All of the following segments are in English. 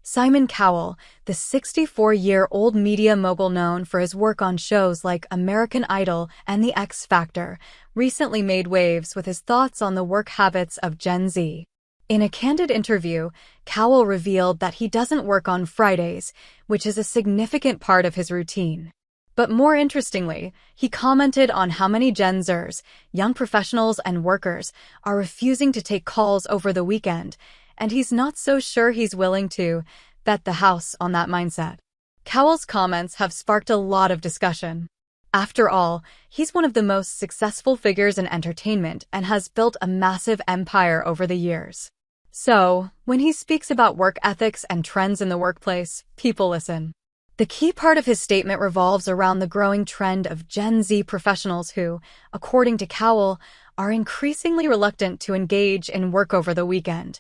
Simon Cowell, the 64-year-old media mogul known for his work on shows like American Idol and The X Factor, recently made waves with his thoughts on the work habits of Gen Z. In a candid interview, Cowell revealed that he doesn't work on Fridays, which is a significant part of his routine. But more interestingly, he commented on how many Gen Zers, young professionals and workers, are refusing to take calls over the weekend, and he's not so sure he's willing to bet the house on that mindset. Cowell's comments have sparked a lot of discussion. After all, he's one of the most successful figures in entertainment and has built a massive empire over the years. So, when he speaks about work ethics and trends in the workplace, people listen. The key part of his statement revolves around the growing trend of Gen Z professionals who, according to Cowell, are increasingly reluctant to engage in work over the weekend,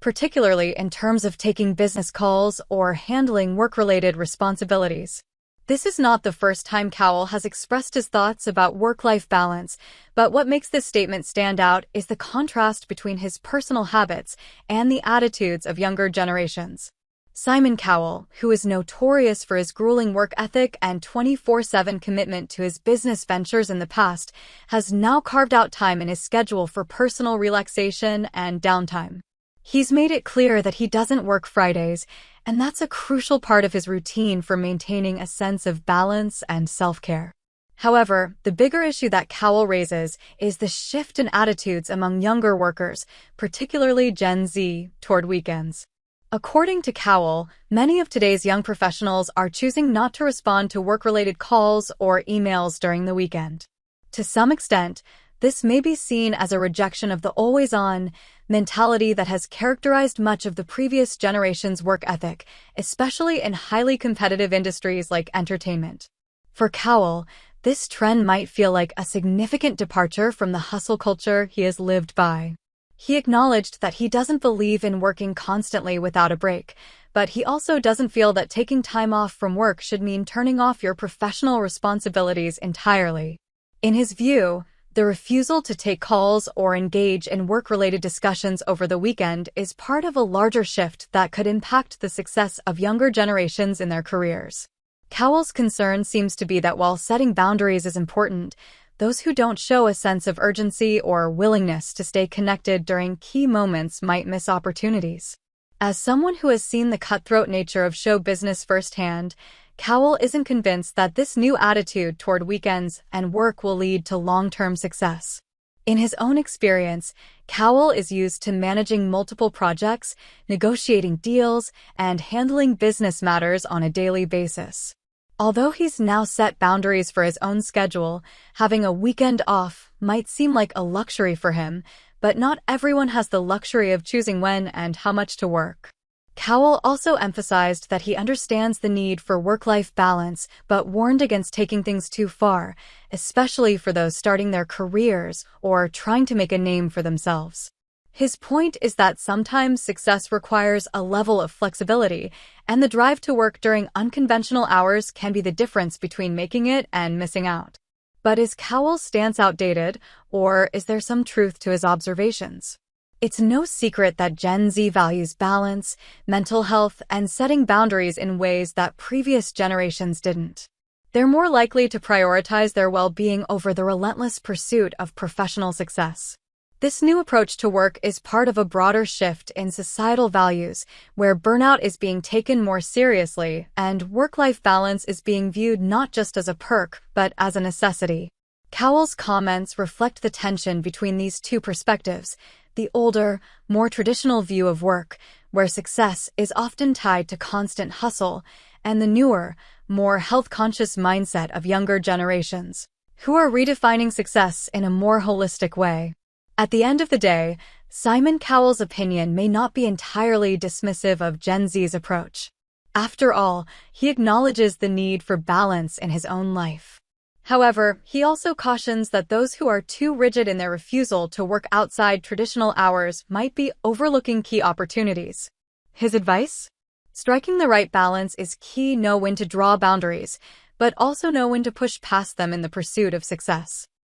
particularly in terms of taking business calls or handling work-related responsibilities. This is not the first time Cowell has expressed his thoughts about work-life balance, but what makes this statement stand out is the contrast between his personal habits and the attitudes of younger generations. Simon Cowell, who is notorious for his grueling work ethic and 24/7 commitment to his business ventures in the past, has now carved out time in his schedule for personal relaxation and downtime. He's made it clear that he doesn't work Fridays, and that's a crucial part of his routine for maintaining a sense of balance and self-care. However, the bigger issue that Cowell raises is the shift in attitudes among younger workers, particularly Gen Z, toward weekends. According to Cowell, many of today's young professionals are choosing not to respond to work-related calls or emails during the weekend. To some extent, this may be seen as a rejection of the always-on mentality that has characterized much of the previous generation's work ethic, especially in highly competitive industries like entertainment. For Cowell, this trend might feel like a significant departure from the hustle culture he has lived by. He acknowledged that he doesn't believe in working constantly without a break, but he also doesn't feel that taking time off from work should mean turning off your professional responsibilities entirely. In his view, the refusal to take calls or engage in work-related discussions over the weekend is part of a larger shift that could impact the success of younger generations in their careers. Cowell's concern seems to be that while setting boundaries is important, those who don't show a sense of urgency or willingness to stay connected during key moments might miss opportunities. As someone who has seen the cutthroat nature of show business firsthand, Cowell isn't convinced that this new attitude toward weekends and work will lead to long-term success. In his own experience, Cowell is used to managing multiple projects, negotiating deals, and handling business matters on a daily basis. Although he's now set boundaries for his own schedule, having a weekend off might seem like a luxury for him, but not everyone has the luxury of choosing when and how much to work. Cowell also emphasized that he understands the need for work-life balance, but warned against taking things too far, especially for those starting their careers or trying to make a name for themselves. His point is that sometimes success requires a level of flexibility, and the drive to work during unconventional hours can be the difference between making it and missing out. But is Cowell's stance outdated, or is there some truth to his observations? It's no secret that Gen Z values balance, mental health, and setting boundaries in ways that previous generations didn't. They're more likely to prioritize their well-being over the relentless pursuit of professional success. This new approach to work is part of a broader shift in societal values, where burnout is being taken more seriously and work-life balance is being viewed not just as a perk, but as a necessity. Cowell's comments reflect the tension between these two perspectives: the older, more traditional view of work, where success is often tied to constant hustle, and the newer, more health-conscious mindset of younger generations, who are redefining success in a more holistic way. At the end of the day, Simon Cowell's opinion may not be entirely dismissive of Gen Z's approach. After all, he acknowledges the need for balance in his own life. However, he also cautions that those who are too rigid in their refusal to work outside traditional hours might be overlooking key opportunities. His advice? Striking the right balance is key. Know when to draw boundaries, but also know when to push past them in the pursuit of success.